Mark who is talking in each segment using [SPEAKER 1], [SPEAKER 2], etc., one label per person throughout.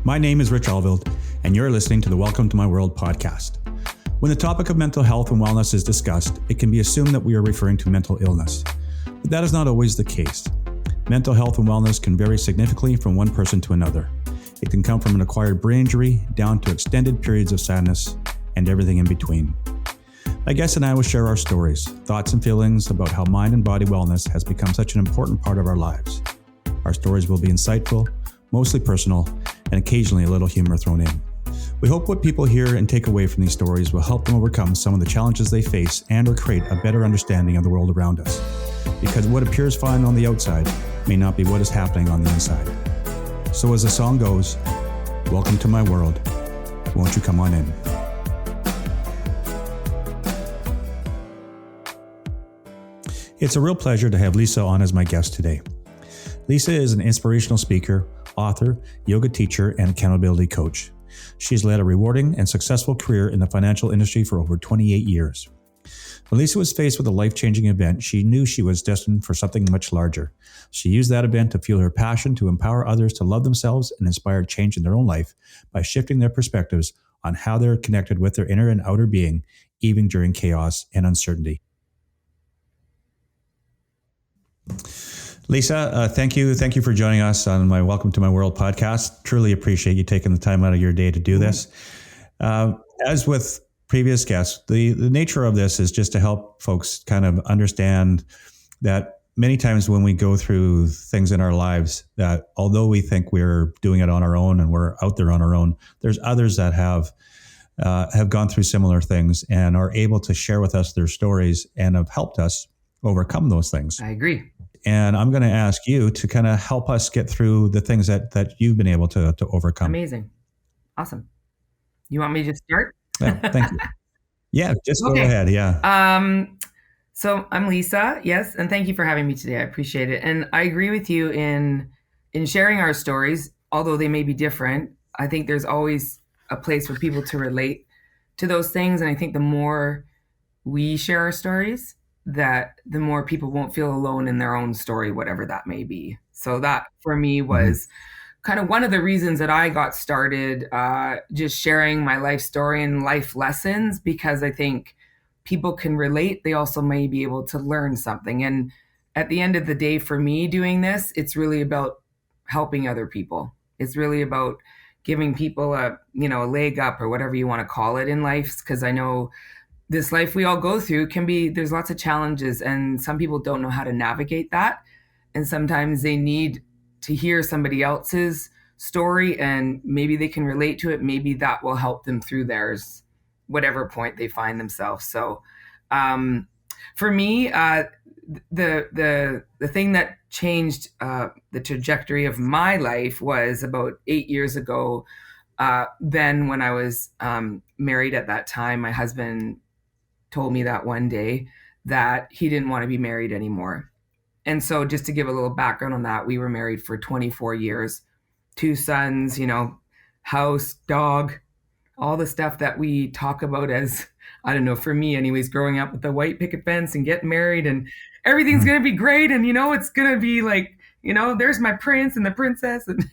[SPEAKER 1] My name is Rich Alveld, and you're listening to the Welcome to My World podcast. When the topic of mental health and wellness is discussed, it can be assumed that we are referring to mental illness. But that is not always the case. Mental health and wellness can vary significantly from one person to another. It can come from an acquired brain injury down to extended periods of sadness and everything in between. My guest and I will share our stories, thoughts and feelings about how mind and body wellness has become such an important part of our lives. Our stories will be insightful, mostly personal, and occasionally a little humor thrown in. We hope what people hear and take away from these stories will help them overcome some of the challenges they face and or create a better understanding of the world around us. Because what appears fine on the outside may not be what is happening on the inside. So as the song goes, welcome to my world. Won't you come on in? It's a real pleasure to have Lisa on as my guest today. Lisa is an inspirational speaker, author, yoga teacher, and accountability coach. She's led a rewarding and successful career in the financial industry for over 28 years. When Lisa was faced with a life-changing event, she knew she was destined for something much larger. She used that event to fuel her passion to empower others to love themselves and inspire change in their own life by shifting their perspectives on how they're connected with their inner and outer being, even during chaos and uncertainty. Lisa, thank you for joining us on my Welcome to My World podcast. Truly appreciate you taking the time out of your day to do this. As with previous guests, the nature of this is just to help folks kind of understand that many times when we go through things in our lives, that although we think we're doing it on our own and we're out there on our own, there's others that have gone through similar things and are able to share with us their stories and have helped us overcome those things.
[SPEAKER 2] I agree.
[SPEAKER 1] And I'm going to ask you to kind of help us get through the things that you've been able to overcome.
[SPEAKER 2] Amazing. Awesome. You want me to start?
[SPEAKER 1] Yeah, thank you. Yeah, just go ahead. Yeah.
[SPEAKER 2] So I'm Lisa. Yes. And thank you for having me today. I appreciate it. And I agree with you in sharing our stories, although they may be different. I think there's always a place for people to relate to those things. And I think the more we share our stories, that the more people won't feel alone in their own story, whatever that may be. So that for me was kind of one of the reasons that I got started just sharing my life story and life lessons, because I think people can relate. They also may be able to learn something. And at the end of the day, for me doing this, it's really about helping other people. It's really about giving people a leg up or whatever you want to call it in life. Because I know this life we all go through there's lots of challenges, and some people don't know how to navigate that. And sometimes they need to hear somebody else's story and maybe they can relate to it. Maybe that will help them through theirs, whatever point they find themselves. So for me, the thing that changed the trajectory of my life was about 8 years ago. Then when I was married at that time, my husband told me that one day that he didn't want to be married anymore. And so just to give a little background on that, we were married for 24 years, 2 sons, house, dog, all the stuff that we talk about as, I don't know, for me anyways, growing up with the white picket fence and getting married and everything's going to be great. And, it's going to be like, there's my prince and the princess and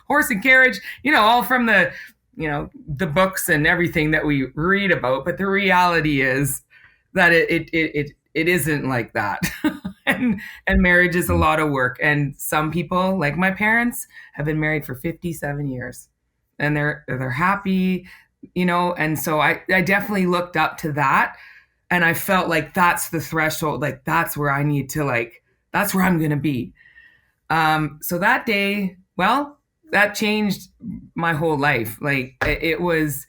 [SPEAKER 2] horse and carriage, all from the books and everything that we read about. But the reality is that it isn't like that. and marriage is a lot of work. And some people, like my parents, have been married for 57 years and they're happy, and so I definitely looked up to that. And I felt like that's the threshold, like that's where I need to, that's where I'm going to be. So that day, that changed my whole life. Like it was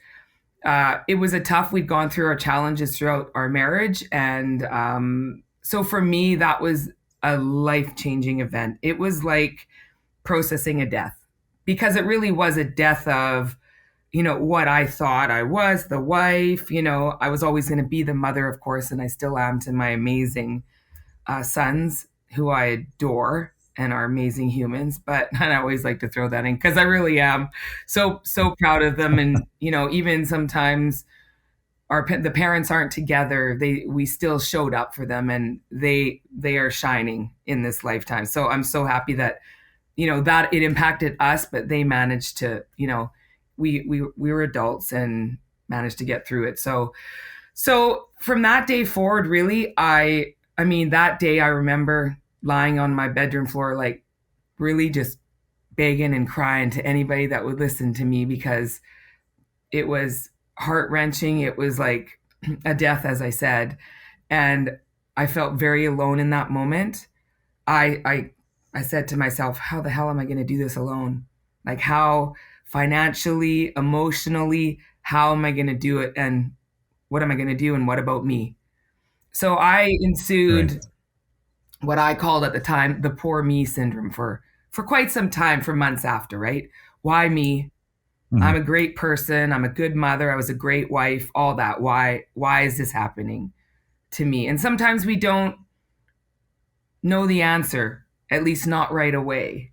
[SPEAKER 2] a tough, we'd gone through our challenges throughout our marriage. And so for me, that was a life-changing event. It was like processing a death, because it really was a death of, what I thought I was, the wife, I was always going to be the mother, of course, and I still am to my amazing sons who I adore and are amazing humans. But I always like to throw that in because I really am so proud of them. And, even sometimes the parents aren't together, we still showed up for them, and they are shining in this lifetime. So I'm so happy that that it impacted us, but they managed to, we were adults and managed to get through it. So from that day forward, really, I mean, that day I remember lying on my bedroom floor, like really just begging and crying to anybody that would listen to me, because it was heart wrenching. It was like a death, as I said. And I felt very alone in that moment. I said to myself, how the hell am I going to do this alone? Like, how financially, emotionally, how am I going to do it? And what am I going to do? And what about me? So I
[SPEAKER 1] Right.
[SPEAKER 2] ensued what I called at the time the poor me syndrome for quite some time, for months after, right? Why me? I'm
[SPEAKER 1] Hmm.
[SPEAKER 2] a great person. I'm a good mother. I was a great wife, all that. Why is this happening to me? And sometimes we don't know the answer, at least not right away.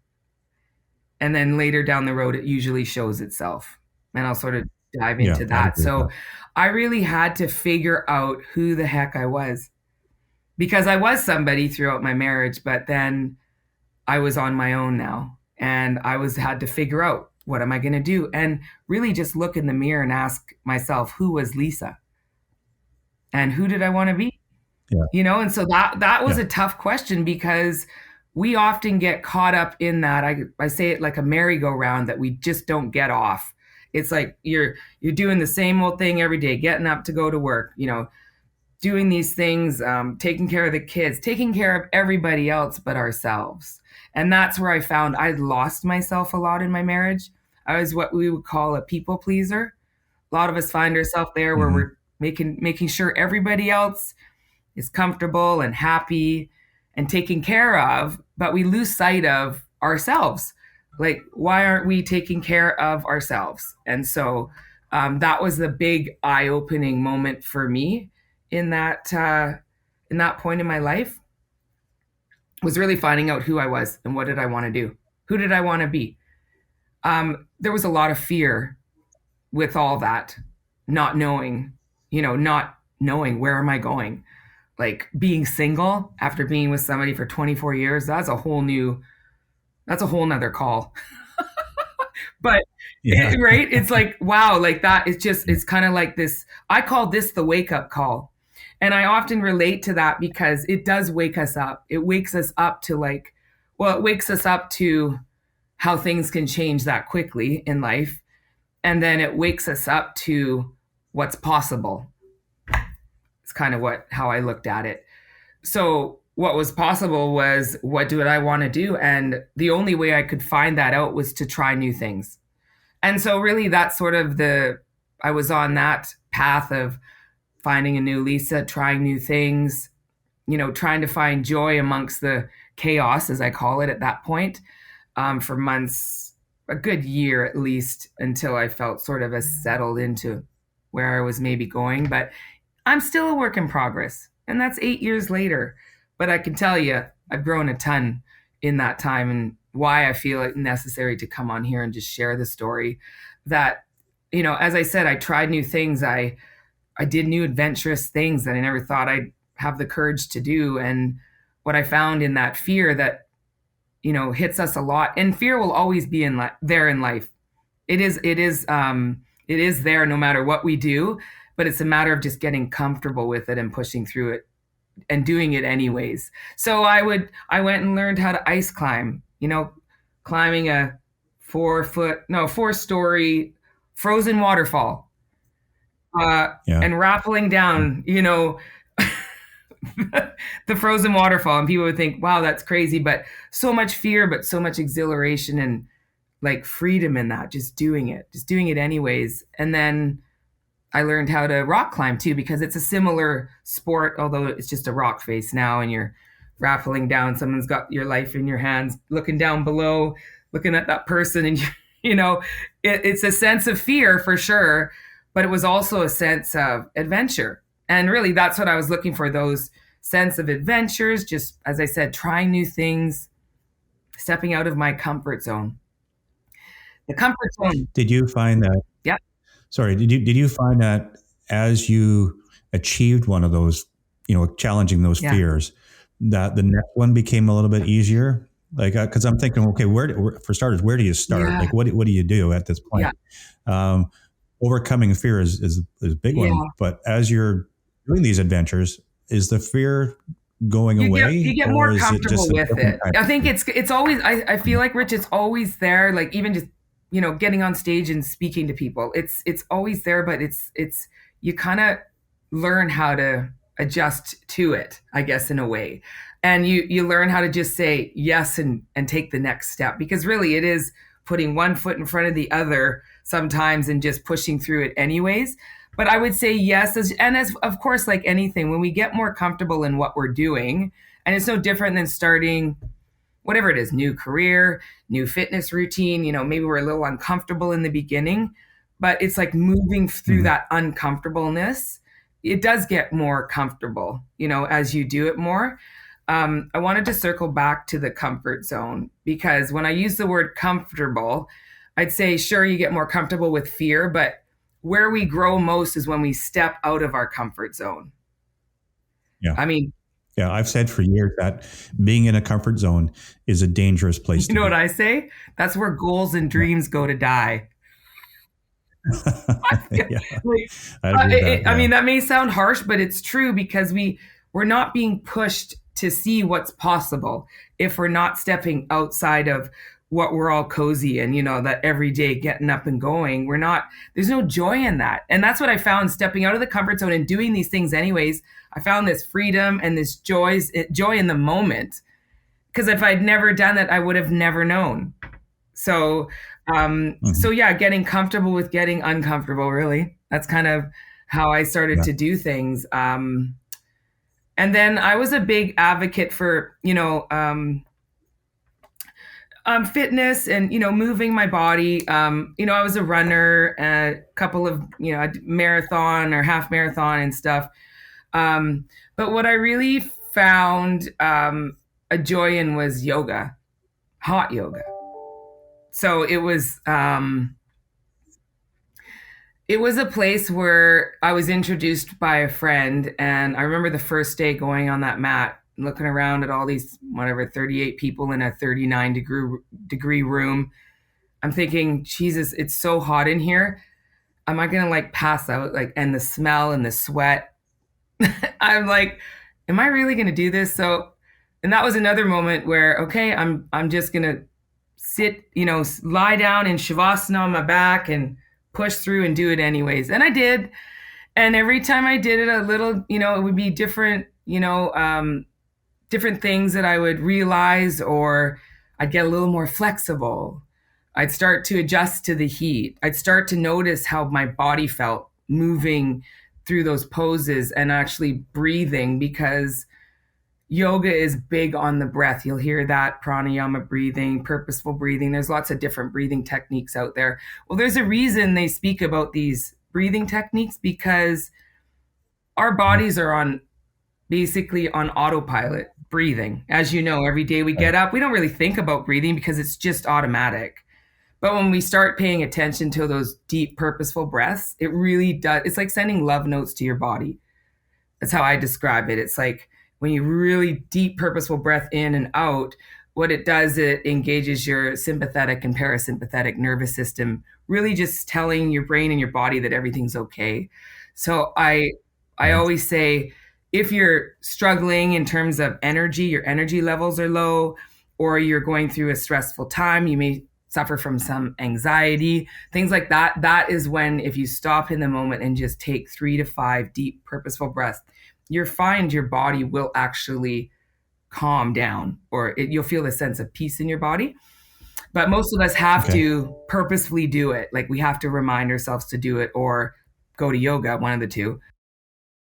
[SPEAKER 2] And then later down the road, it usually shows itself. And I'll sort of dive
[SPEAKER 1] Yeah,
[SPEAKER 2] into
[SPEAKER 1] I'd
[SPEAKER 2] that.
[SPEAKER 1] agree with
[SPEAKER 2] So
[SPEAKER 1] that.
[SPEAKER 2] I really had to figure out who the heck I was, because I was somebody throughout my marriage, but then I was on my own now, and had to figure out, what am I going to do? And really just look in the mirror and ask myself, who was Lisa and who did I want to be?
[SPEAKER 1] Yeah.
[SPEAKER 2] And so that was
[SPEAKER 1] Yeah.
[SPEAKER 2] a tough question, because we often get caught up in that. I say it like a merry-go-round that we just don't get off. It's like you're doing the same old thing every day, getting up to go to work, doing these things, taking care of the kids, taking care of everybody else but ourselves. And that's where I found I lost myself a lot in my marriage. I was what we would call a people pleaser. A lot of us find ourselves there, where
[SPEAKER 1] Hmm.
[SPEAKER 2] we're making sure everybody else is comfortable and happy and taken care of, but we lose sight of ourselves. Like, why aren't we taking care of ourselves? And so that was the big eye-opening moment for me in that point in my life, was really finding out who I was and what did I want to do, who did I want to be. There was a lot of fear with all that, not knowing, not knowing where am I going. Like, being single after being with somebody for 24 years, that's a whole nother call. But
[SPEAKER 1] Yeah.
[SPEAKER 2] right, it's like, wow, like that, it's kind of like this. I call this the wake up call. And I often relate to that, because it does wake us up. It wakes us up to, like, well, it wakes us up to how things can change that quickly in life. And then it wakes us up to what's possible. It's kind of how I looked at it. So what was possible was, what did I want to do? And the only way I could find that out was to try new things. And so really that's sort of I was on that path of finding a new Lisa, trying new things, trying to find joy amongst the chaos, as I call it at that point, for months, a good year at least, until I felt sort of as settled into where I was maybe going. But I'm still a work in progress, and that's 8 years later. But I can tell you, I've grown a ton in that time, and why I feel it necessary to come on here and just share the story. That, as I said, I tried new things. I did new adventurous things that I never thought I'd have the courage to do. And what I found in that fear that, hits us a lot, and fear will always be there in life. It is there no matter what we do, but it's a matter of just getting comfortable with it and pushing through it and doing it anyways. So I went and learned how to ice climb, climbing a 4-story frozen waterfall,
[SPEAKER 1] Yeah.
[SPEAKER 2] and rappelling down, the frozen waterfall. And people would think, wow, that's crazy, but so much fear, but so much exhilaration and like freedom in that, just doing it anyways. And then I learned how to rock climb too, because it's a similar sport, although it's just a rock face now, and you're rappelling down. Someone's got your life in your hands, looking down below, looking at that person, and it's a sense of fear for sure, but it was also a sense of adventure. And really, that's what I was looking for, those sense of adventures. Just as I said, trying new things, stepping out of my comfort zone. The comfort zone.
[SPEAKER 1] Did you find that?
[SPEAKER 2] Yeah.
[SPEAKER 1] Sorry. Did you find that as you achieved one of those, challenging those
[SPEAKER 2] Yeah.
[SPEAKER 1] fears, that the next one became a little bit easier? Like, because I'm thinking, okay, for starters, where do you start?
[SPEAKER 2] Yeah.
[SPEAKER 1] Like, what do you do at this point?
[SPEAKER 2] Yeah.
[SPEAKER 1] Um, Overcoming fear is a big one.
[SPEAKER 2] Yeah.
[SPEAKER 1] But as you're doing these adventures, is the fear going
[SPEAKER 2] You
[SPEAKER 1] away,
[SPEAKER 2] get
[SPEAKER 1] or
[SPEAKER 2] more
[SPEAKER 1] is it
[SPEAKER 2] comfortable
[SPEAKER 1] just a
[SPEAKER 2] with
[SPEAKER 1] different
[SPEAKER 2] it.
[SPEAKER 1] kind
[SPEAKER 2] I
[SPEAKER 1] of
[SPEAKER 2] think
[SPEAKER 1] fear?
[SPEAKER 2] it's always I feel like Rich, it's always there. Like even just getting on stage and speaking to people. It's always there, but it's you kind of learn how to adjust to it, I guess, in a way. And you learn how to just say yes and take the next step, because really it is putting one foot in front of the other sometimes and just pushing through it anyways. But I would say yes, as of course, like anything, when we get more comfortable in what we're doing, and it's no different than starting whatever it is, new career, new fitness routine. Maybe we're a little uncomfortable in the beginning, but it's like moving through
[SPEAKER 1] Mhm.
[SPEAKER 2] that uncomfortableness. It does get more comfortable, as you do it more. I wanted to circle back to the comfort zone, because when I use the word comfortable, I'd say, sure, you get more comfortable with fear, but where we grow most is when we step out of our comfort zone.
[SPEAKER 1] Yeah.
[SPEAKER 2] I mean,
[SPEAKER 1] Yeah. I've said for years that being in a comfort zone is a dangerous place
[SPEAKER 2] you
[SPEAKER 1] to
[SPEAKER 2] know what
[SPEAKER 1] be.
[SPEAKER 2] I say? That's where goals and
[SPEAKER 1] Yeah.
[SPEAKER 2] dreams go to die.
[SPEAKER 1] Yeah.
[SPEAKER 2] Like,
[SPEAKER 1] I agree with that.
[SPEAKER 2] I
[SPEAKER 1] Yeah.
[SPEAKER 2] mean, that may sound harsh, but it's true, because we're not being pushed to see what's possible if we're not stepping outside of what we're all cozy in, that every day getting up and going. There's no joy in that. And that's what I found stepping out of the comfort zone and doing these things anyways. I found this freedom and this joy in the moment. Because if I'd never done that, I would have never known. So,
[SPEAKER 1] Mhm.
[SPEAKER 2] yeah, getting comfortable with getting uncomfortable, really. That's kind of how I started
[SPEAKER 1] Yeah.
[SPEAKER 2] to do things. And then I was a big advocate for, fitness and, moving my body. I was a runner, a couple of, a marathon or half marathon and stuff. But what I really found a joy in was yoga, hot yoga. So it was a place where I was introduced by a friend, and I remember the first day going on that mat, looking around at all these whatever 38 people in a 39-degree room. I'm thinking, Jesus, it's so hot in here. Am I gonna like pass out? Like, and the smell and the sweat. I'm like, am I really gonna do this? So, and that was another moment where, okay, I'm just gonna sit, lie down in shavasana on my back and push through and do it anyways. And I did. And every time I did it, a little, it would be different, different things that I would realize, or I'd get a little more flexible. I'd start to adjust to the heat. I'd start to notice how my body felt moving through those poses and actually breathing, because yoga is big on the breath. You'll hear that pranayama breathing, purposeful breathing. There's lots of different breathing techniques out there. Well, there's a reason they speak about these breathing techniques, because our bodies are basically on autopilot breathing. As you know, every day we
[SPEAKER 1] Right.
[SPEAKER 2] get up, we don't really think about breathing because it's just automatic. But when we start paying attention to those deep, purposeful breaths, it really does. It's like sending love notes to your body. That's how I describe it. It's like when you really deep, purposeful breath in and out, what it does, it engages your sympathetic and parasympathetic nervous system, really just telling your brain and your body that everything's okay. So I
[SPEAKER 1] Right.
[SPEAKER 2] always say, if you're struggling in terms of energy, your energy levels are low, or you're going through a stressful time, you may suffer from some anxiety, things like that. That is when, if you stop in the moment and just take 3 to 5 deep, purposeful breaths, you'll find your body will actually calm down, or you'll feel a sense of peace in your body. But most of us have
[SPEAKER 1] Okay.
[SPEAKER 2] to purposefully do it. Like, we have to remind ourselves to do it, or go to yoga, one of the two.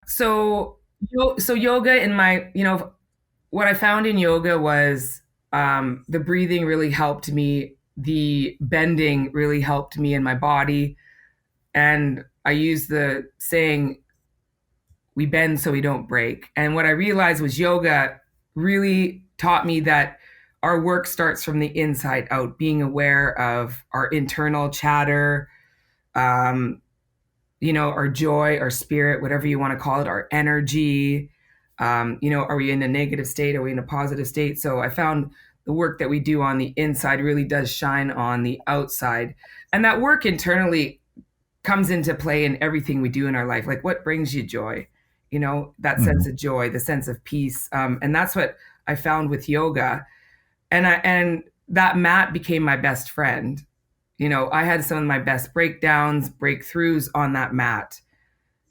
[SPEAKER 2] So, so yoga, in my, what I found in yoga was the breathing really helped me. The bending really helped me in my body. And I use the saying, we bend so we don't break. And what I realized was yoga really taught me that our work starts from the inside out, being aware of our internal chatter, um, our joy, our spirit, whatever you want to call it, our energy. Are we in a negative state? Are we in a positive state? So I found the work that we do on the inside really does shine on the outside. And that work internally comes into play in everything we do in our life. Like, what brings you joy? That sense of joy, the sense of peace. And that's what I found with yoga. And that mat became my best friend. I had some of my best breakthroughs on that mat.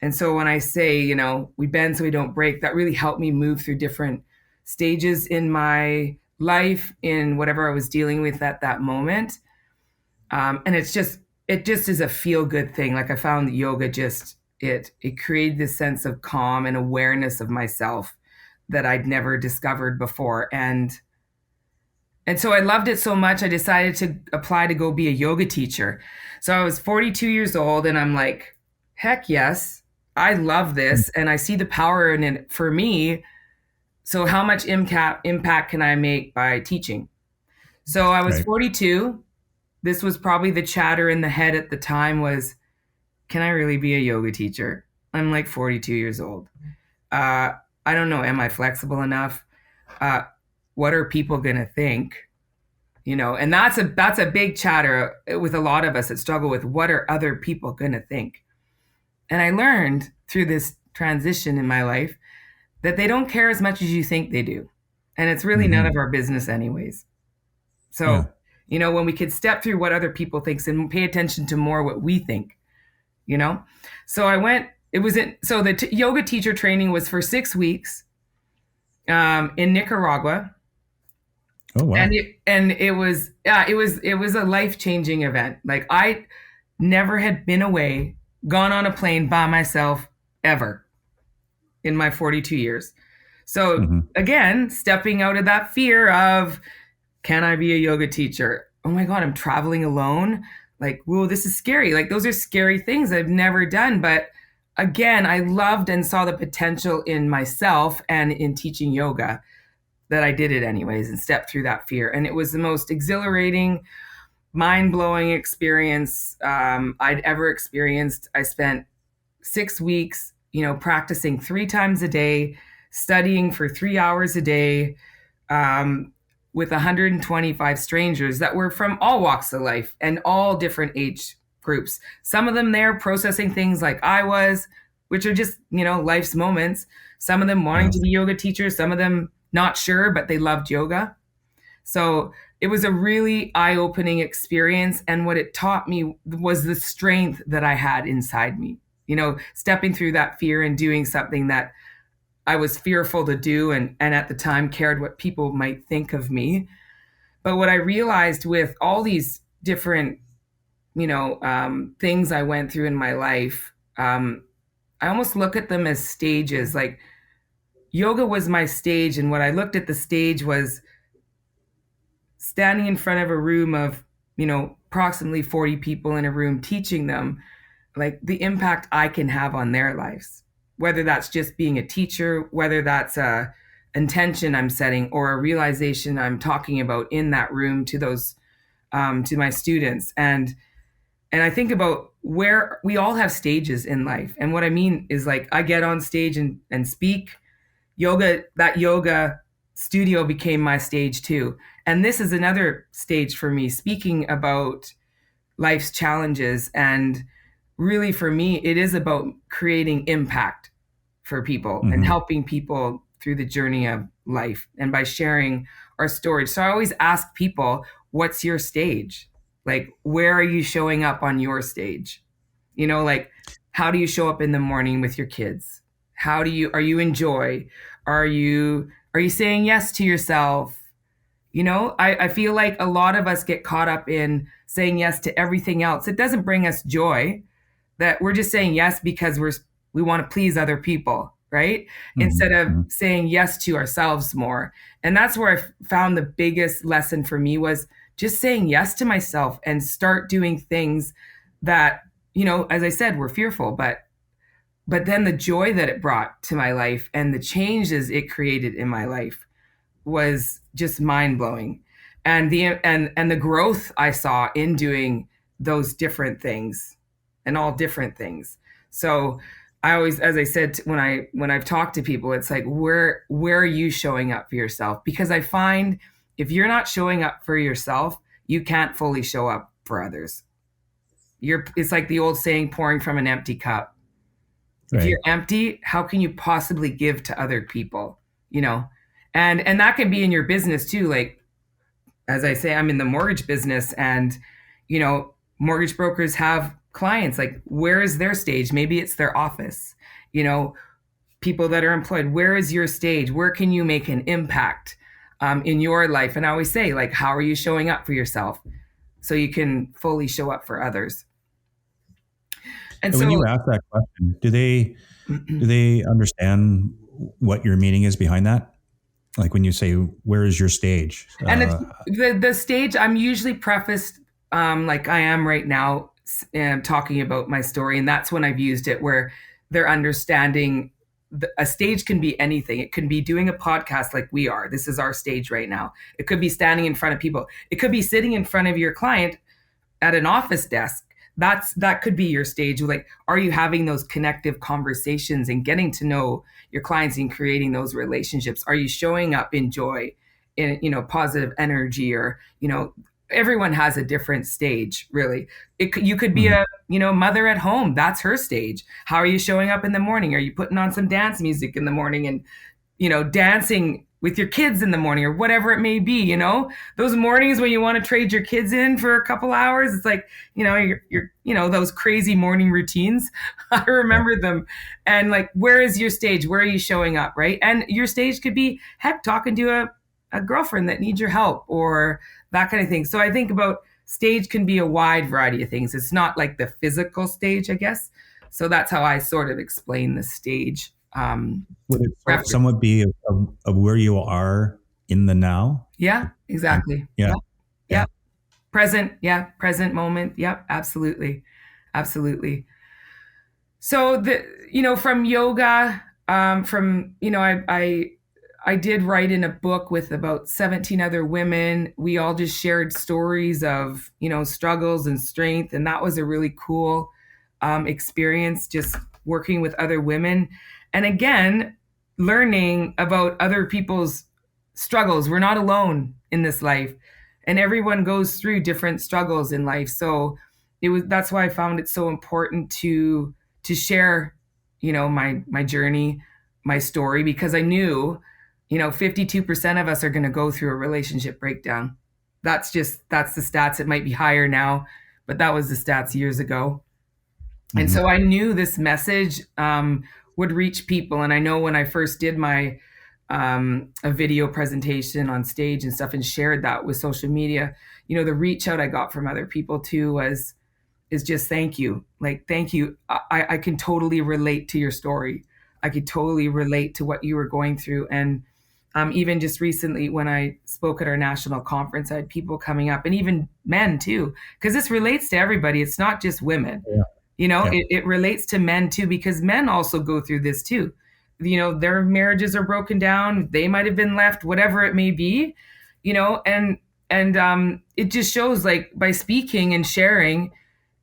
[SPEAKER 2] And so when I say, we bend so we don't break, that really helped me move through different stages in my life, in whatever I was dealing with at that moment. And it just is a feel good thing. Like, I found that yoga it created this sense of calm and awareness of myself that I'd never discovered before. And so I loved it so much, I decided to apply to go be a yoga teacher. So I was 42 years old, and I'm like, heck yes, I love this. And I see the power in it for me. So how much impact can I make by teaching? So I was
[SPEAKER 1] Right.
[SPEAKER 2] 42. This was probably the chatter in the head at the time was, can I really be a yoga teacher? I'm like 42 years old. I don't know. Am I flexible enough? What are people going to think? And that's a big chatter with a lot of us that struggle with, what are other people going to think? And I learned through this transition in my life that they don't care as much as you think they do. And it's really none of our business anyways. So, when we could step through what other people think and pay attention to more what we think, So I went, so the yoga teacher training was for 6 weeks in Nicaragua.
[SPEAKER 1] Oh, wow.
[SPEAKER 2] And it was a life-changing event. Like, I never had been away, gone on a plane by myself ever in my 42 years. So again, stepping out of that fear of, can I be a yoga teacher? Oh my God, I'm traveling alone. Like, whoa, this is scary. Like, those are scary things I've never done. But again, I loved and saw the potential in myself and in teaching yoga that I did it anyways and stepped through that fear. And it was the most exhilarating, mind-blowing experience I'd ever experienced. I spent 6 weeks, practicing 3 times a day, studying for 3 hours a day, with 125 strangers that were from all walks of life and all different age groups. Some of them there processing things like I was, which are just, life's moments. Some of them wanting to be yoga teachers, some of them not sure, but they loved yoga. So it was a really eye-opening experience. And what it taught me was the strength that I had inside me, stepping through that fear and doing something that I was fearful to do, and at the time cared what people might think of me. But what I realized with all these different, things I went through in my life, I almost look at them as stages. Like, yoga was my stage, and what I looked at the stage was standing in front of a room of, approximately 40 people in a room, teaching them, like, the impact I can have on their lives. Whether that's just being a teacher, whether that's a intention I'm setting or a realization I'm talking about in that room to those, to my students. And I think about where we all have stages in life. And what I mean is, like, I get on stage and speak. That yoga studio became my stage too. And this is another stage for me, speaking about life's challenges. And really, for me, it is about creating impact for people and helping people through the journey of life and by sharing our stories. So I always ask people, what's your stage? Like, where are you showing up on your stage? Like, how do you show up in the morning with your kids? Are you in joy? Are you saying yes to yourself? I feel like a lot of us get caught up in saying yes to everything else. It doesn't bring us joy. That we're just saying yes because we want to please other people, right? Instead of saying yes to ourselves more. And that's where I found the biggest lesson for me was just saying yes to myself and start doing things that, as I said, were fearful, but then the joy that it brought to my life and the changes it created in my life was just mind-blowing. And the growth I saw in doing those different things and all different things. So I always, as I said, when I've talked to people, it's like, where are you showing up for yourself? Because I find if you're not showing up for yourself, you can't fully show up for others. It's like the old saying, pouring from an empty cup. If
[SPEAKER 1] Right.
[SPEAKER 2] you're empty, how can you possibly give to other people? You know, and that can be in your business too. Like, as I say, I'm in the mortgage business, and you know, mortgage brokers have clients. Like, where is their stage? Maybe it's their office. You know, people that are employed, where is your stage? Where can you make an impact in your life? And I always say, like, how are you showing up for yourself so you can fully show up for others? And
[SPEAKER 1] And when you
[SPEAKER 2] so,
[SPEAKER 1] ask that question, do they understand what your meaning is behind that? Like when you say, "Where is your stage?"
[SPEAKER 2] and it's the stage. I'm usually prefaced like I am right now, talking about my story, and that's when I've used it where they're understanding. A stage can be anything. It can be doing a podcast like we are. This is our stage right now. It could be standing in front of people. It could be sitting in front of your client at an office desk. That could be your stage. Like, are you having those connective conversations and getting to know your clients and creating those relationships? Are you showing up in joy, in, you know, positive energy? Or, you know, everyone has a different stage, really. You could be a, you know, mother at home. That's her stage. How are you showing up in the morning? Are you putting on some dance music in the morning and, you know, dancing with your kids in the morning, or whatever it may be? You know, those mornings when you want to trade your kids in for a couple hours, it's like, you know, you're you know, those crazy morning routines. I remember them. And like, where is your stage? Where are you showing up? Right. And your stage could be, heck, talking to a girlfriend that needs your help, or that kind of thing. So I think about stage can be a wide variety of things. It's not like the physical stage, I guess. So that's how I sort of explain the stage.
[SPEAKER 1] Would it somewhat be of where you are in the now?
[SPEAKER 2] Yeah, exactly.
[SPEAKER 1] Yeah.
[SPEAKER 2] Yeah. Present. Yeah. Present moment. Yep. Absolutely. Absolutely. So you know, from yoga, you know, I did write in a book with about 17 other women. We all just shared stories of, you know, struggles and strength. And that was a really cool experience, just working with other women. And again, learning about other people's struggles. We're not alone in this life, and everyone goes through different struggles in life. So that's why I found it so important to share, you know, my journey, my story, because I knew, you know, 52% of us are going to go through a relationship breakdown. That's the stats. It might be higher now, but that was the stats years ago. Mm-hmm. And so I knew this message would reach people. And I know when I first did my a video presentation on stage and stuff and shared that with social media, you know, the reach out I got from other people too is just thank you. Like, thank you. I can totally relate to your story. I could totally relate to what you were going through. And even just recently when I spoke at our national conference, I had people coming up, and even men too, because this relates to everybody. It's not just women. Yeah. You know, yeah. It relates to men too, because men also go through this too. You know, their marriages are broken down. They might have been left, whatever it may be, you know, and it just shows, like, by speaking and sharing,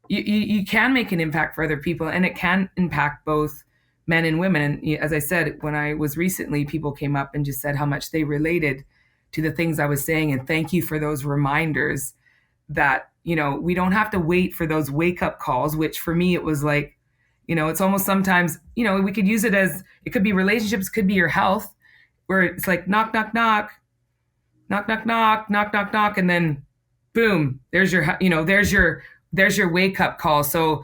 [SPEAKER 2] you can make an impact for other people, and it can impact both men and women. And as I said, when I was recently, people came up and just said how much they related to the things I was saying. And thank you for those reminders that, you know, we don't have to wait for those wake up calls, which for me, it was like, you know, it's almost sometimes, you know, we could use it as, it could be relationships, could be your health, where it's like knock, knock, knock, knock, knock, knock, knock, knock, knock. And then boom, there's your, you know, there's your wake up call. So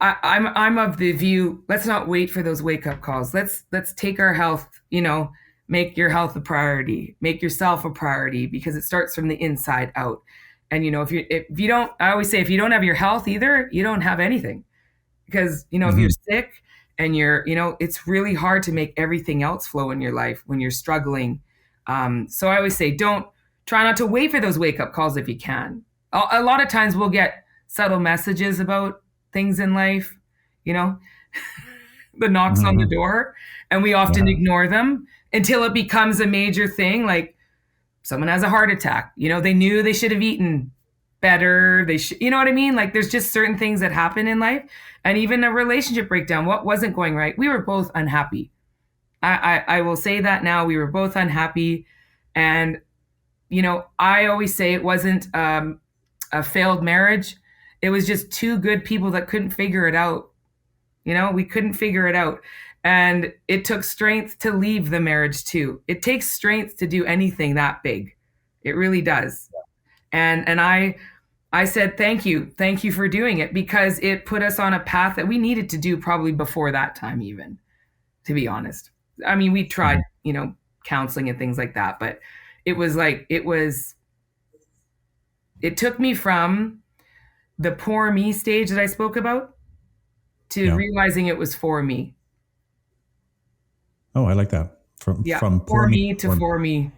[SPEAKER 2] I'm of the view, let's not wait for those wake up calls. Let's take our health, you know, make your health a priority, make yourself a priority, because it starts from the inside out. And, you know, if you don't, I always say, if you don't have your health either, you don't have anything. Because, you know, if you're sick and you're, you know, it's really hard to make everything else flow in your life when you're struggling. So I always say, try not to wait for those wake up calls if you can. A lot of times we'll get subtle messages about things in life, you know, the knocks on the door, and we often ignore them until it becomes a major thing. Like, someone has a heart attack, you know, they knew they should have eaten better. You know what I mean? Like, there's just certain things that happen in life. And even a relationship breakdown, what wasn't going right? We were both unhappy. I will say that now. We were both unhappy. And, I always say it wasn't a failed marriage. It was just two good people that couldn't figure it out. We couldn't figure it out. And it took strength to leave the marriage too. It takes strength to do anything that big. It really does. And I said, thank you for doing it, because it put us on a path that we needed to do probably before that time, even, to be honest. I mean, we tried, counseling and things like that, but it took me from the poor me stage that I spoke about to realizing it was for me.
[SPEAKER 1] Oh, I like that. From
[SPEAKER 2] poor me to for me.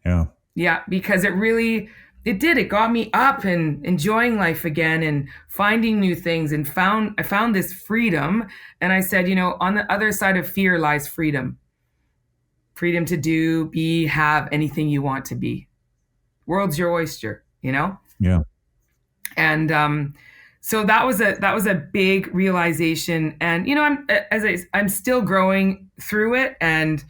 [SPEAKER 1] Yeah.
[SPEAKER 2] Yeah, because it got me up and enjoying life again and finding new things, and I found this freedom. And I said, on the other side of fear lies freedom. Freedom to do, be, have anything you want to be. World's your oyster, Yeah. And so that was a big realization. And I'm still growing through it and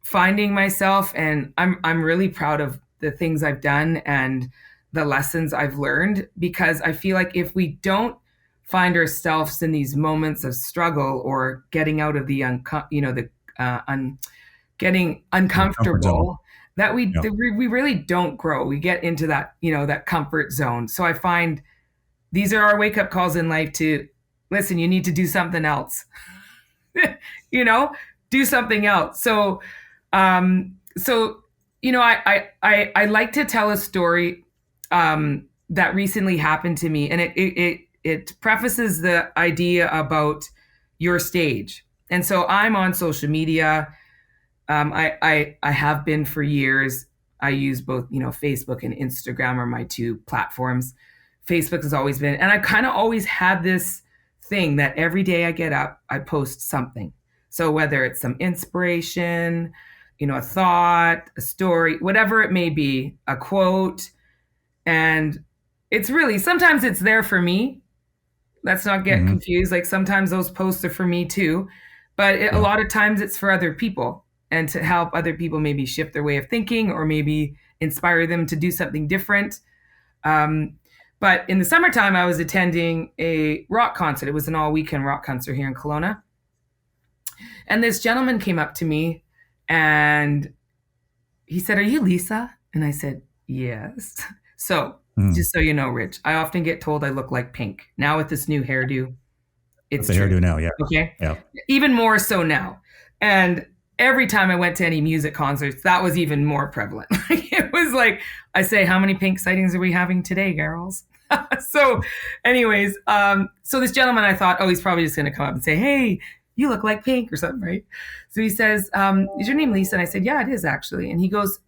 [SPEAKER 2] finding myself, and I'm really proud of the things I've done and the lessons I've learned, because I feel like if we don't find ourselves in these moments of struggle or getting out of the getting uncomfortable, that we really don't grow. We get into that that comfort zone. So I find these are our wake up calls in life to listen. You need to do something else. Do something else. So I like to tell a story that recently happened to me, and it prefaces the idea about your stage. And so I'm on social media. I have been for years. I use both, Facebook and Instagram are my two platforms. Facebook has always been, and I kind of always had this thing that every day I get up, I post something. So whether it's some inspiration, a thought, a story, whatever it may be, a quote. And it's really, sometimes it's there for me. Let's not get confused. Like sometimes those posts are for me too, but a lot of times it's for other people and to help other people maybe shift their way of thinking or maybe inspire them to do something different. But in the summertime, I was attending a rock concert. It was an all-weekend rock concert here in Kelowna. And this gentleman came up to me and he said, "Are you Lisa?" And I said, "Yes." So just so you know, Rich, I often get told I look like Pink. Now with this new hairdo, it's
[SPEAKER 1] the hairdo now, yeah.
[SPEAKER 2] Okay.
[SPEAKER 1] Yeah.
[SPEAKER 2] Even more so now. And every time I went to any music concerts, that was even more prevalent. It was like, I say, how many Pink sightings are we having today, girls? So anyways, so this gentleman, I thought, he's probably just going to come up and say, "Hey, you look like Pink," or something, right? So he says, "Is your name Lisa?" And I said, "Yeah, it is actually." And he goes,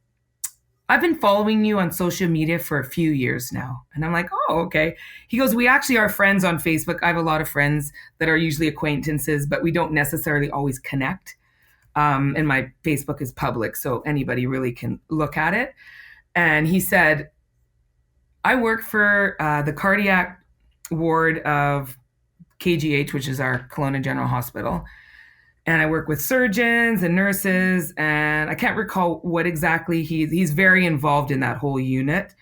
[SPEAKER 2] "I've been following you on social media for a few years now." And I'm like, "Oh, okay." He goes, "We actually are friends on Facebook. I have a lot of friends that are usually acquaintances, but we don't necessarily always connect. And my Facebook is public, so anybody really can look at it." And he said, "I work for the cardiac ward of KGH, which is our Kelowna General Hospital. And I work with surgeons and nurses, and I can't recall what exactly he's very involved in that whole unit."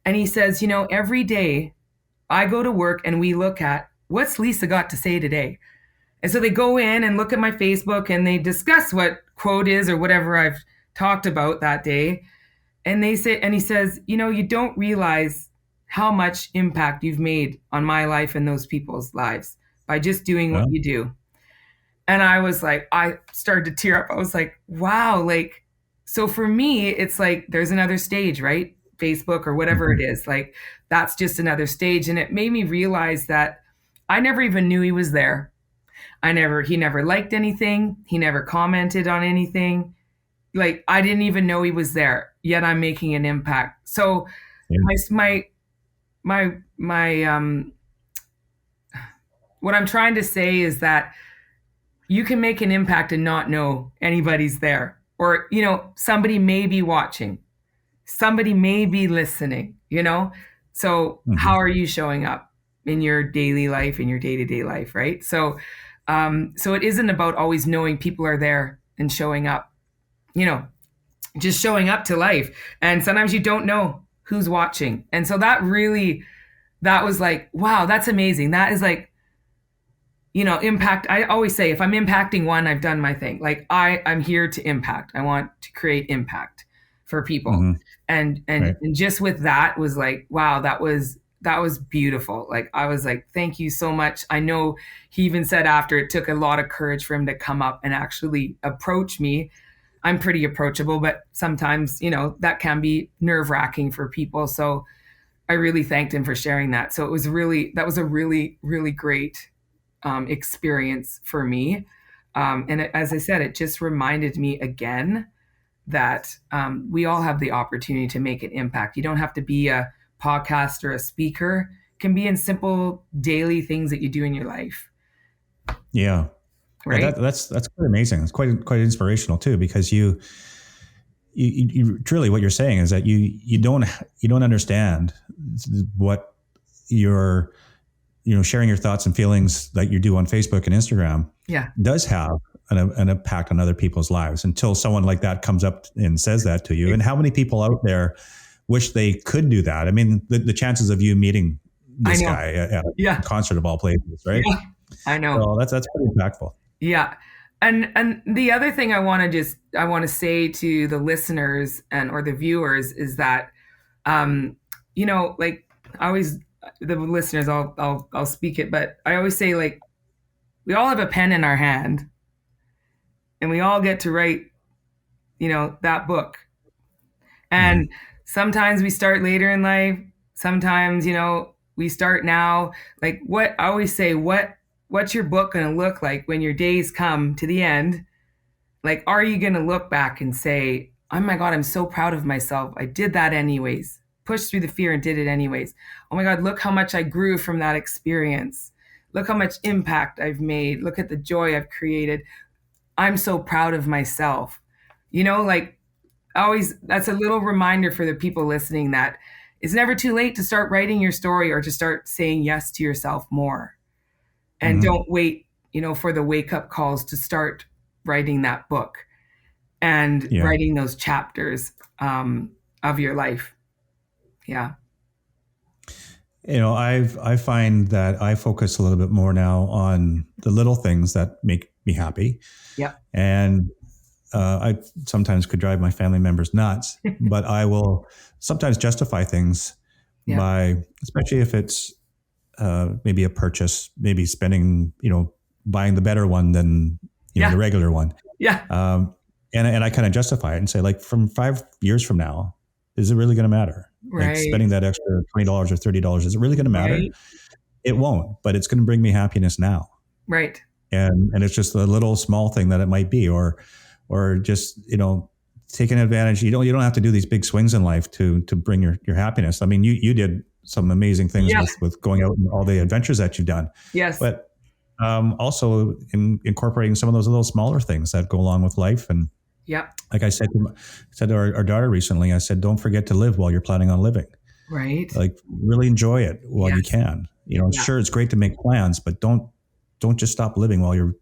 [SPEAKER 2] And he says, "Every day I go to work and we look at what's Lisa got to say today." And so they go in and look at my Facebook and they discuss what quote is or whatever I've talked about that day. And he says, "You don't realize how much impact you've made on my life and those people's lives by just doing what you do." And I was like, I started to tear up. I was like, wow, so for me, it's like, there's another stage, right? Facebook or whatever it is, like, that's just another stage. And it made me realize that I never even knew he was there. He never liked anything. He never commented on anything. Like, I didn't even know he was there, yet I'm making an impact. So my what I'm trying to say is that you can make an impact and not know anybody's there. Or, somebody may be watching. Somebody may be listening, So how are you showing up in your daily life, in your day-to-day life, right? So it isn't about always knowing people are there and showing up. just showing up to life. And sometimes you don't know who's watching. And so that was like, wow, that's amazing. That is like, impact. I always say, if I'm impacting one, I've done my thing. Like I'm here to impact. I want to create impact for people.
[SPEAKER 1] Mm-hmm.
[SPEAKER 2] And
[SPEAKER 1] Right.
[SPEAKER 2] just with that was like, wow, that was beautiful. Like I was like, thank you so much. I know he even said after, it took a lot of courage for him to come up and actually approach me. I'm pretty approachable, but sometimes, that can be nerve-wracking for people. So I really thanked him for sharing that. So that was a really, really great experience for me. And as I said, it just reminded me again that we all have the opportunity to make an impact. You don't have to be a podcast or a speaker. It can be in simple daily things that you do in your life.
[SPEAKER 1] Yeah.
[SPEAKER 2] Right.
[SPEAKER 1] Yeah, that's quite amazing. It's quite inspirational too, because you truly, what you're saying is that you don't understand what you're, sharing your thoughts and feelings that you do on Facebook and Instagram does have an impact on other people's lives, until someone like that comes up and says that to you. And how many people out there wish they could do that? I mean, the chances of you meeting this guy at a concert of all places, right?
[SPEAKER 2] Yeah, I know.
[SPEAKER 1] So that's pretty impactful.
[SPEAKER 2] Yeah. And the other thing I want to say to the listeners or the viewers is that, like I always, the listeners, I'll speak it, but I always say, like, we all have a pen in our hand and we all get to write, that book. And sometimes we start later in life. Sometimes, we start now. Like I always say, what's your book going to look like when your days come to the end? Like, are you going to look back and say, oh my God, I'm so proud of myself. I did that anyways. Pushed through the fear and did it anyways. Oh my God, look how much I grew from that experience. Look how much impact I've made. Look at the joy I've created. I'm so proud of myself. Like always, that's a little reminder for the people listening that it's never too late to start writing your story or to start saying yes to yourself more. And don't wait, for the wake up calls to start writing that book and writing those chapters of your life. Yeah.
[SPEAKER 1] I find that I focus a little bit more now on the little things that make me happy.
[SPEAKER 2] Yeah.
[SPEAKER 1] And I sometimes could drive my family members nuts, but I will sometimes justify things by, especially if it's maybe a purchase, maybe spending, buying the better one than the regular one.
[SPEAKER 2] Yeah.
[SPEAKER 1] And I kind of justify it and say, like, from 5 years from now, is it really going to matter?
[SPEAKER 2] Right.
[SPEAKER 1] Like spending that extra $20 or $30, is it really going to matter? Right. It won't, but it's going to bring me happiness now.
[SPEAKER 2] Right.
[SPEAKER 1] And it's just a little small thing that it might be, or just, taking advantage. You don't have to do these big swings in life to bring your happiness. I mean, you did some amazing things with going out and all the adventures that you've done.
[SPEAKER 2] Yes.
[SPEAKER 1] But also incorporating some of those little smaller things that go along with life. And like I said to our daughter recently, I said, don't forget to live while you're planning on living.
[SPEAKER 2] Right.
[SPEAKER 1] Like, really enjoy it while you can. Sure, it's great to make plans, but don't just stop living while you're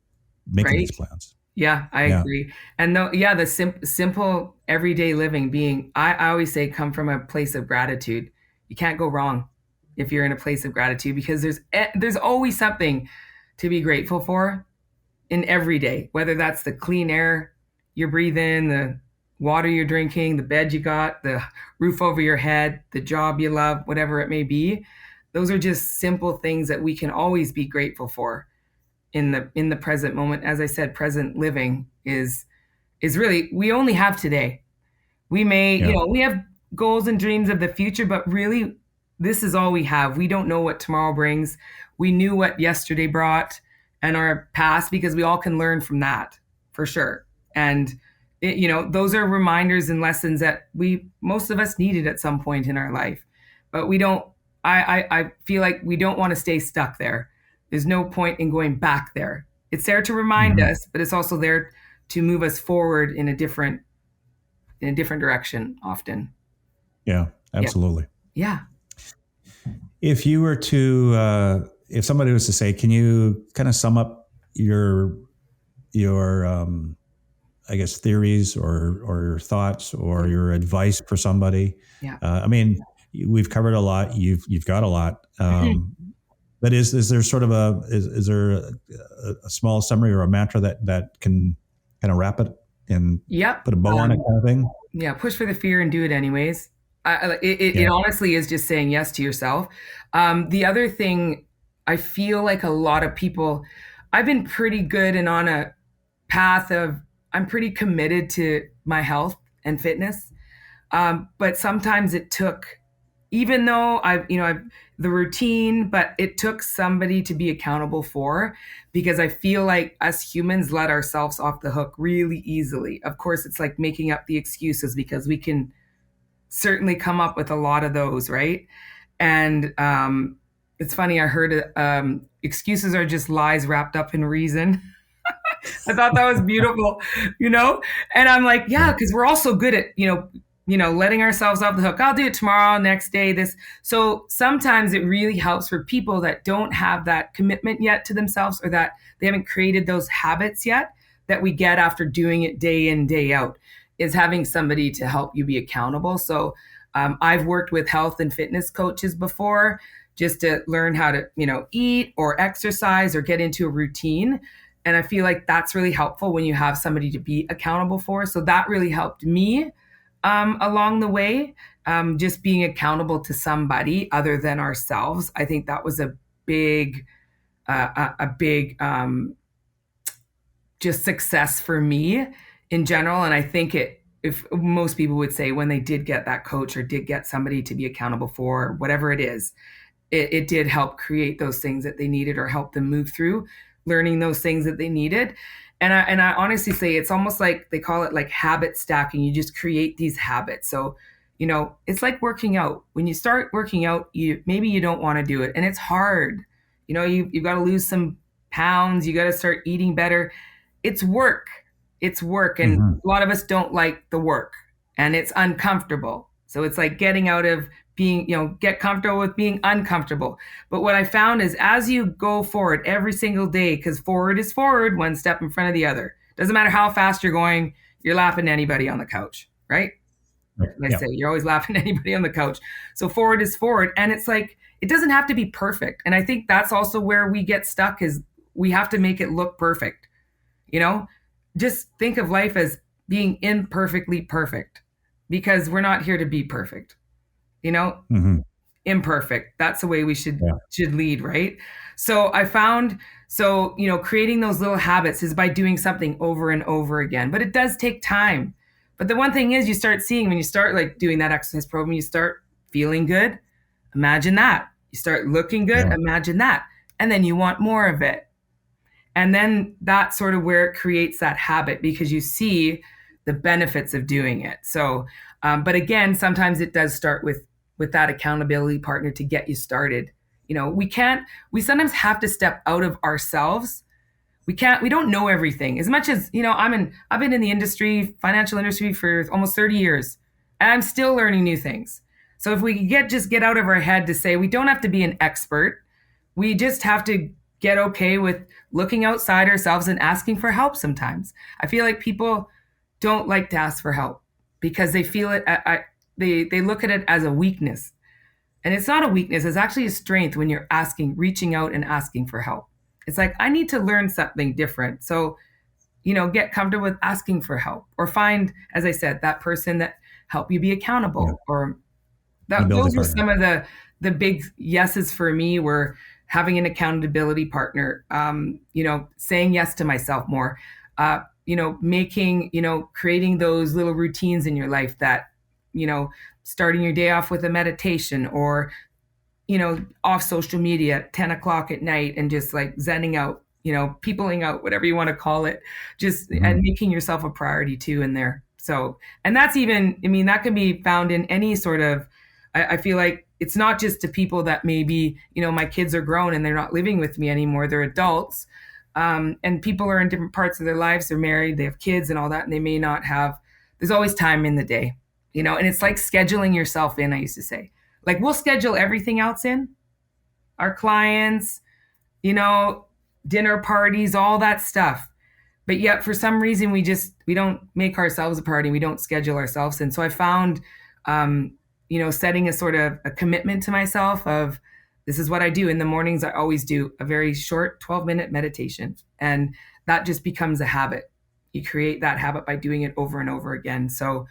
[SPEAKER 1] making these plans.
[SPEAKER 2] Yeah, I agree. And the simple everyday living being, I always say, come from a place of gratitude. You can't go wrong if you're in a place of gratitude, because there's always something to be grateful for in every day, whether that's the clean air you breathe in, the water you're drinking, the bed you got, the roof over your head, the job you love, whatever it may be. Those are just simple things that we can always be grateful for in the present moment. As I said, present living is really, we only have today. We may, we have goals and dreams of the future, but really this is all we have. We don't know what tomorrow brings. We knew what yesterday brought and our past, because we all can learn from that for sure. And those are reminders and lessons that most of us needed at some point in our life, but we don't, I feel like we don't want to stay stuck there. There's no point in going back there. It's there to remind us, but it's also there to move us forward in a different direction often.
[SPEAKER 1] Yeah, absolutely.
[SPEAKER 2] Yeah.
[SPEAKER 1] If you were to, if somebody was to say, can you kind of sum up your I guess, theories or your thoughts or your advice for somebody?
[SPEAKER 2] Yeah.
[SPEAKER 1] I mean, we've covered a lot. You've got a lot. But is there sort of is there a small summary or a mantra that can kind of wrap it and
[SPEAKER 2] Yep.
[SPEAKER 1] put a bow on it, kind of thing?
[SPEAKER 2] Yeah. Push for the fear and do it anyways.
[SPEAKER 1] Yeah.
[SPEAKER 2] It honestly is just saying yes to yourself. The other thing, I feel like a lot of people, I've been pretty good and on a path of, I'm pretty committed to my health and fitness. But sometimes it took, even though I've the routine, but it took somebody to be accountable for, because I feel like us humans let ourselves off the hook really easily. Of course, it's like making up the excuses, because we can certainly come up with a lot of those, right? And it's funny, I heard excuses are just lies wrapped up in reason. I thought that was beautiful, you know? And I'm like, yeah, because we're all so good at, letting ourselves off the hook. I'll do it tomorrow, next day, this. So sometimes it really helps for people that don't have that commitment yet to themselves, or that they haven't created those habits yet that we get after doing it day in, day out, is having somebody to help you be accountable. So I've worked with health and fitness coaches before, just to learn how to, eat or exercise or get into a routine. And I feel like that's really helpful when you have somebody to be accountable for. So that really helped me along the way, just being accountable to somebody other than ourselves. I think that was a big just success for me in general. And I think if most people would say, when they did get that coach or did get somebody to be accountable for whatever it is, it did help create those things that they needed, or help them move through learning those things that they needed. And I honestly say it's almost like, they call it like habit stacking. You just create these habits. So, it's like working out. When you start working out, maybe you don't want to do it, and it's hard. You've got to lose some pounds. You got to start eating better. It's work. It's work. And a lot of us don't like the work, and it's uncomfortable. So it's like getting out of being, get comfortable with being uncomfortable. But what I found is, as you go forward every single day, because forward is forward, one step in front of the other. Doesn't matter how fast you're going, you're laughing at anybody on the couch, right? I say, you're always laughing at anybody on the couch. So forward is forward. And it's like, it doesn't have to be perfect. And I think that's also where we get stuck, is we have to make it look perfect. Just think of life as being imperfectly perfect, because we're not here to be perfect. Imperfect. That's the way we should lead, right? So I found, creating those little habits is by doing something over and over again, but it does take time. But the one thing is, you start seeing, when you start like doing that exercise program, you start feeling good. Imagine that. You start looking good. Imagine that. And then you want more of it. And then that's sort of where it creates that habit, because you see the benefits of doing it. So, but again, sometimes it does start with that accountability partner to get you started. We sometimes have to step out of ourselves. We don't know everything. As much as, I've been in the industry, financial industry, for almost 30 years, and I'm still learning new things. So if we just get out of our head to say, we don't have to be an expert. We just have to get okay with looking outside ourselves and asking for help sometimes. I feel like people don't like to ask for help, because they feel it, they look at it as a weakness. And it's not a weakness. It's actually a strength when you're reaching out and asking for help. It's like, I need to learn something different. So, get comfortable with asking for help, or find, as I said, that person that help you be accountable. Or those were some of the big yeses for me, were having an accountability partner, saying yes to myself more, creating those little routines in your life that, starting your day off with a meditation, or, off social media at 10 o'clock at night, and just like zenning out, peopling out, whatever you want to call it, and making yourself a priority too in there. So, and that's even, that can be found in any sort of, I feel like it's not just to people that maybe, my kids are grown and they're not living with me anymore, they're adults. And people are in different parts of their lives. They're married, they have kids and all that, and they may not have, there's always time in the day, and it's like scheduling yourself in, I used to say. Like, we'll schedule everything else in, our clients, dinner parties, all that stuff. but yet for some reason we don't make ourselves a priority. We don't schedule ourselves. And so I found, setting a sort of a commitment to myself of, this is what I do in the mornings. I always do a very short 12-minute meditation, and that just becomes a habit. You create that habit by doing it over and over again. So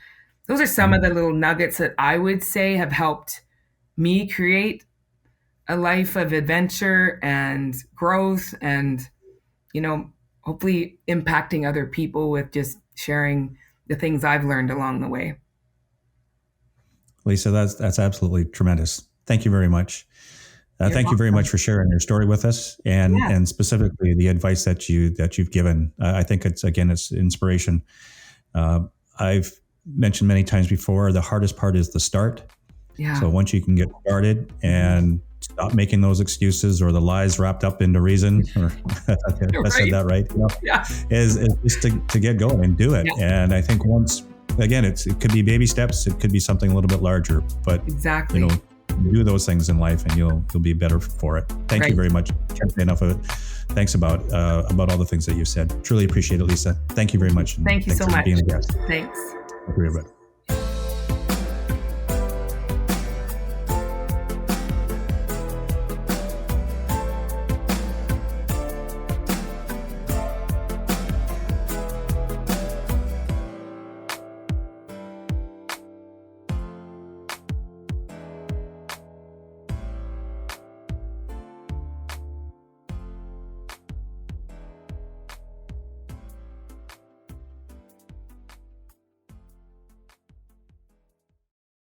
[SPEAKER 2] those are some of the little nuggets that I would say have helped me create a life of adventure and growth, and, hopefully impacting other people with just sharing the things I've learned along the way.
[SPEAKER 1] Lisa, that's absolutely tremendous. Thank you very much. Thank you very much for sharing your story with us, and specifically the advice that you've given. I think it's inspiration. I've mentioned many times before, the hardest part is the start.
[SPEAKER 2] Yeah.
[SPEAKER 1] So once you can get started and stop making those excuses or the lies wrapped up into reason, or I said that right? Is just to get going and do it. Yeah. And I think once, again, it could be baby steps. It could be something a little bit larger, but
[SPEAKER 2] exactly.
[SPEAKER 1] Do those things in life and you'll be better for it. Thank you very much. Can't say enough of it. Thanks about all the things that you said. Truly appreciate it, Lisa. Thank you very much.
[SPEAKER 2] Thank you so much.
[SPEAKER 1] Being a guest.
[SPEAKER 2] Thanks.
[SPEAKER 1] Thank you, everybody.